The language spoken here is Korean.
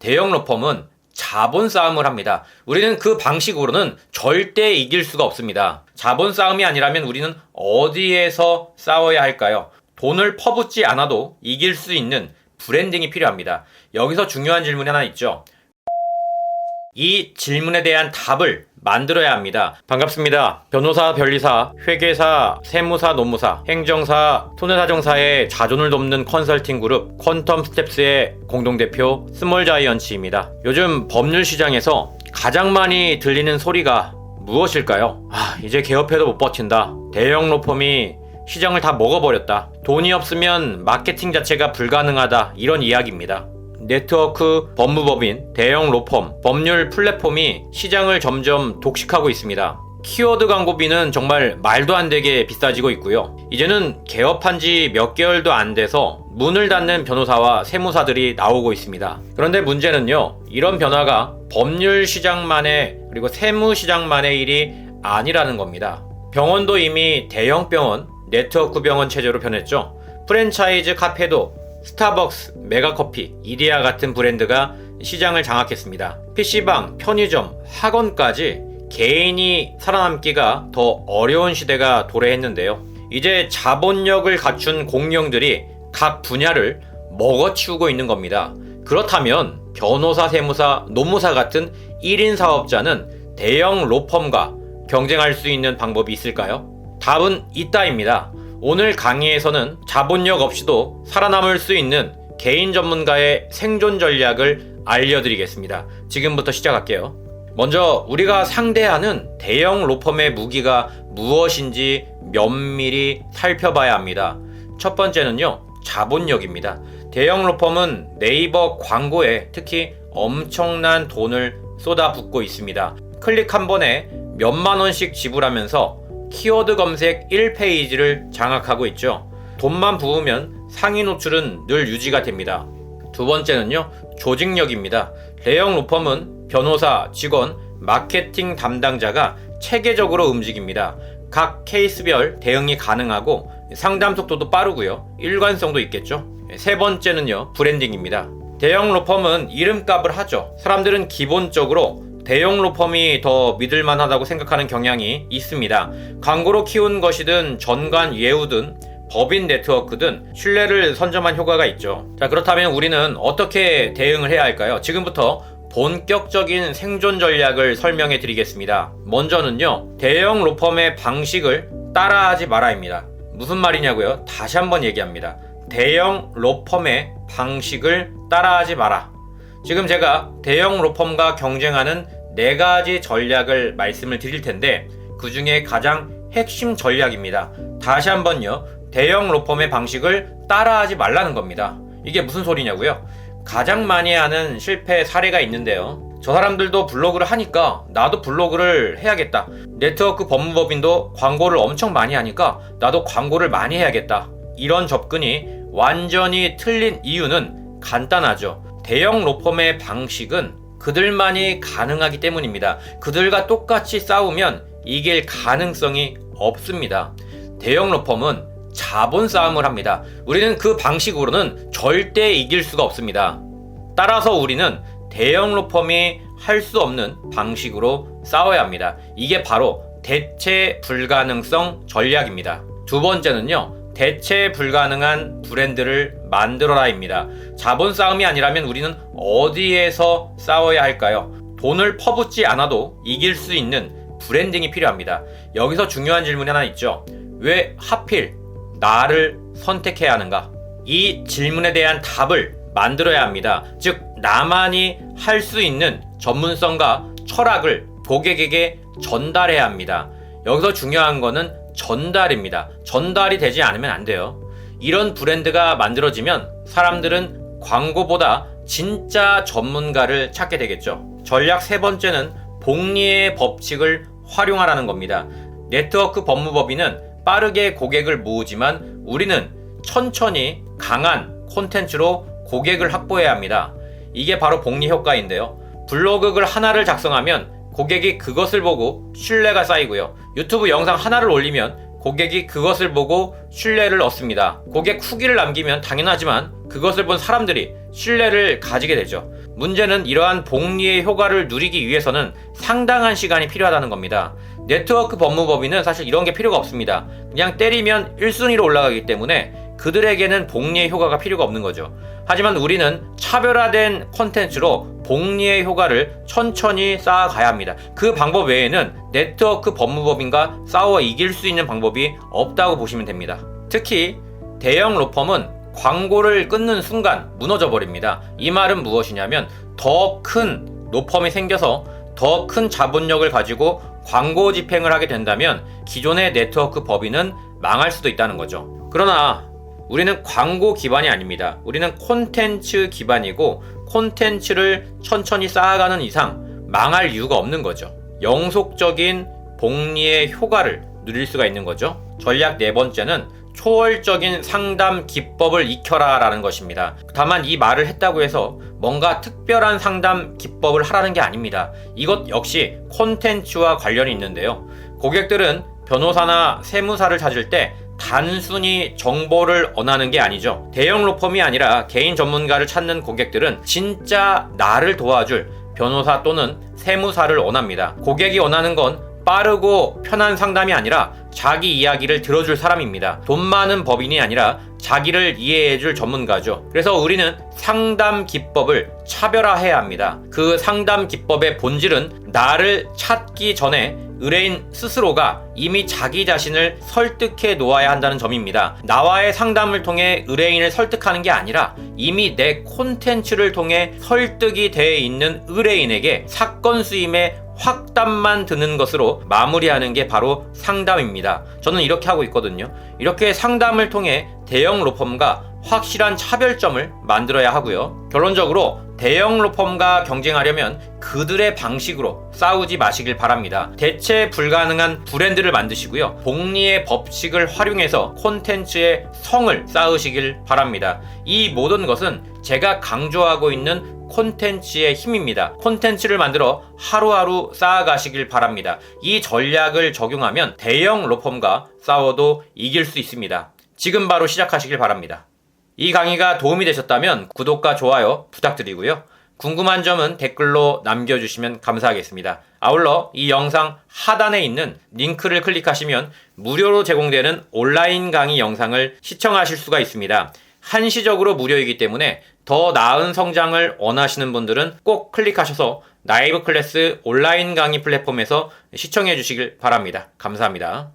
대형 로펌은 자본 싸움을 합니다. 우리는 그 방식으로는 절대 이길 수가 없습니다. 자본 싸움이 아니라면 우리는 어디에서 싸워야 할까요? 돈을 퍼붓지 않아도 이길 수 있는 브랜딩이 필요합니다. 여기서 중요한 질문이 하나 있죠. 이 질문에 대한 답을 만들어야 합니다. 반갑습니다. 변호사, 변리사, 회계사, 세무사, 노무사, 행정사, 손해사정사의 자존을 돕는 컨설팅 그룹 퀀텀 스텝스의 공동대표 스몰자이언츠입니다. 요즘 법률 시장에서 가장 많이 들리는 소리가 무엇일까요? 이제 개업해도 못 버틴다. 대형 로펌이 시장을 다 먹어버렸다. 돈이 없으면 마케팅 자체가 불가능하다. 이런 이야기입니다. 네트워크, 법무법인, 대형 로펌, 법률 플랫폼이 시장을 점점 독식하고 있습니다. 키워드 광고비는 정말 말도 안 되게 비싸지고 있고요. 이제는 개업한 지 몇 개월도 안 돼서 문을 닫는 변호사와 세무사들이 나오고 있습니다. 그런데 문제는요, 이런 변화가 법률 시장만의 그리고 세무 시장만의 일이 아니라는 겁니다. 병원도 이미 대형 병원, 네트워크 병원 체제로 변했죠. 프랜차이즈 카페도 스타벅스, 메가커피, 이데아 같은 브랜드가 시장을 장악했습니다. PC방, 편의점, 학원까지 개인이 살아남기가 더 어려운 시대가 도래했는데요. 이제 자본력을 갖춘 공룡들이 각 분야를 먹어치우고 있는 겁니다. 그렇다면 변호사, 세무사, 노무사 같은 1인 사업자는 대형 로펌과 경쟁할 수 있는 방법이 있을까요? 답은 있다입니다. 오늘 강의에서는 자본력 없이도 살아남을 수 있는 개인 전문가의 생존 전략을 알려드리겠습니다. 지금부터 시작할게요. 먼저 우리가 상대하는 대형 로펌의 무기가 무엇인지 면밀히 살펴봐야 합니다. 첫 번째는요, 자본력입니다. 대형 로펌은 네이버 광고에 특히 엄청난 돈을 쏟아붓고 있습니다. 클릭 한 번에 몇만 원씩 지불하면서 키워드 검색 1페이지를 장악하고 있죠. 돈만 부으면 상위 노출은 늘 유지가 됩니다. 두 번째는요, 조직력입니다. 대형 로펌은 변호사, 직원, 마케팅 담당자가 체계적으로 움직입니다. 각 케이스별 대응이 가능하고 상담 속도도 빠르고요. 일관성도 있겠죠. 세 번째는요, 브랜딩입니다. 대형 로펌은 이름값을 하죠. 사람들은 기본적으로 대형 로펌이 더 믿을만하다고 생각하는 경향이 있습니다. 광고로 키운 것이든 전관 예우든 법인 네트워크든 신뢰를 선점한 효과가 있죠. 자, 그렇다면 우리는 어떻게 대응을 해야 할까요? 지금부터 본격적인 생존 전략을 설명해 드리겠습니다. 먼저는요, 대형 로펌의 방식을 따라하지 마라입니다. 무슨 말이냐고요? 다시 한번 얘기합니다. 대형 로펌의 방식을 따라하지 마라. 지금 제가 대형 로펌과 경쟁하는 4가지 전략을 말씀을 드릴 텐데 그 중에 가장 핵심 전략입니다. 다시 한번요, 대형 로펌의 방식을 따라하지 말라는 겁니다. 이게 무슨 소리냐고요? 가장 많이 하는 실패 사례가 있는데요. 저 사람들도 블로그를 하니까 나도 블로그를 해야겠다. 네트워크 법무법인도 광고를 엄청 많이 하니까 나도 광고를 많이 해야겠다. 이런 접근이 완전히 틀린 이유는 간단하죠. 대형 로펌의 방식은 그들만이 가능하기 때문입니다. 그들과 똑같이 싸우면 이길 가능성이 없습니다. 대형 로펌은 자본 싸움을 합니다. 우리는 그 방식으로는 절대 이길 수가 없습니다. 따라서 우리는 대형 로펌이 할 수 없는 방식으로 싸워야 합니다. 이게 바로 대체 불가능성 전략입니다. 두 번째는요, 대체 불가능한 브랜드를 만들어라입니다. 자본 싸움이 아니라면 우리는 어디에서 싸워야 할까요? 돈을 퍼붓지 않아도 이길 수 있는 브랜딩이 필요합니다. 여기서 중요한 질문이 하나 있죠. 왜 하필 나를 선택해야 하는가? 이 질문에 대한 답을 만들어야 합니다. 즉, 나만이 할 수 있는 전문성과 철학을 고객에게 전달해야 합니다. 여기서 중요한 거는 전달입니다. 전달이 되지 않으면 안 돼요. 이런 브랜드가 만들어지면 사람들은 광고보다 진짜 전문가를 찾게 되겠죠. 전략 세 번째는 복리의 법칙을 활용하라는 겁니다. 네트워크 법무법인은 빠르게 고객을 모으지만 우리는 천천히 강한 콘텐츠로 고객을 확보해야 합니다. 이게 바로 복리 효과인데요. 블로그글 하나를 작성하면 고객이 그것을 보고 신뢰가 쌓이고요. 유튜브 영상 하나를 올리면 고객이 그것을 보고 신뢰를 얻습니다. 고객 후기를 남기면 당연하지만 그것을 본 사람들이 신뢰를 가지게 되죠. 문제는 이러한 복리의 효과를 누리기 위해서는 상당한 시간이 필요하다는 겁니다. 네트워크 법무법인은 사실 이런 게 필요가 없습니다. 그냥 때리면 1순위로 올라가기 때문에 그들에게는 복리의 효과가 필요가 없는 거죠. 하지만 우리는 차별화된 콘텐츠로 복리의 효과를 천천히 쌓아가야 합니다. 그 방법 외에는 네트워크 법무법인과 싸워 이길 수 있는 방법이 없다고 보시면 됩니다. 특히 대형 로펌은 광고를 끊는 순간 무너져 버립니다. 이 말은 무엇이냐면 더 큰 로펌이 생겨서 더 큰 자본력을 가지고 광고 집행을 하게 된다면 기존의 네트워크 법인은 망할 수도 있다는 거죠. 그러나 우리는 광고 기반이 아닙니다. 우리는 콘텐츠 기반이고 콘텐츠를 천천히 쌓아가는 이상 망할 이유가 없는 거죠. 영속적인 복리의 효과를 누릴 수가 있는 거죠. 전략 네 번째는 초월적인 상담 기법을 익혀라 라는 것입니다. 다만 이 말을 했다고 해서 뭔가 특별한 상담 기법을 하라는 게 아닙니다. 이것 역시 콘텐츠와 관련이 있는데요. 고객들은 변호사나 세무사를 찾을 때 단순히 정보를 원하는 게 아니죠. 대형 로펌이 아니라 개인 전문가를 찾는 고객들은 진짜 나를 도와줄 변호사 또는 세무사를 원합니다. 고객이 원하는 건 빠르고 편한 상담이 아니라 자기 이야기를 들어줄 사람입니다. 돈 많은 법인이 아니라 자기를 이해해줄 전문가죠. 그래서 우리는 상담 기법을 차별화해야 합니다. 그 상담 기법의 본질은 나를 찾기 전에 의뢰인 스스로가 이미 자기 자신을 설득해 놓아야 한다는 점입니다. 나와의 상담을 통해 의뢰인을 설득하는 게 아니라 이미 내 콘텐츠를 통해 설득이 돼 있는 의뢰인에게 사건 수임에 확답만 드는 것으로 마무리하는 게 바로 상담입니다. 저는 이렇게 하고 있거든요. 이렇게 상담을 통해 대형 로펌과 확실한 차별점을 만들어야 하고요. 결론적으로 대형 로펌과 경쟁하려면 그들의 방식으로 싸우지 마시길 바랍니다. 대체 불가능한 브랜드를 만드시고요. 복리의 법칙을 활용해서 콘텐츠의 성을 쌓으시길 바랍니다. 이 모든 것은 제가 강조하고 있는 콘텐츠의 힘입니다. 콘텐츠를 만들어 하루하루 쌓아가시길 바랍니다. 이 전략을 적용하면 대형 로펌과 싸워도 이길 수 있습니다. 지금 바로 시작하시길 바랍니다. 이 강의가 도움이 되셨다면 구독과 좋아요 부탁드리고요. 궁금한 점은 댓글로 남겨주시면 감사하겠습니다. 아울러 이 영상 하단에 있는 링크를 클릭하시면 무료로 제공되는 온라인 강의 영상을 시청하실 수가 있습니다. 한시적으로 무료이기 때문에 더 나은 성장을 원하시는 분들은 꼭 클릭하셔서 나이브 클래스 온라인 강의 플랫폼에서 시청해 주시길 바랍니다. 감사합니다.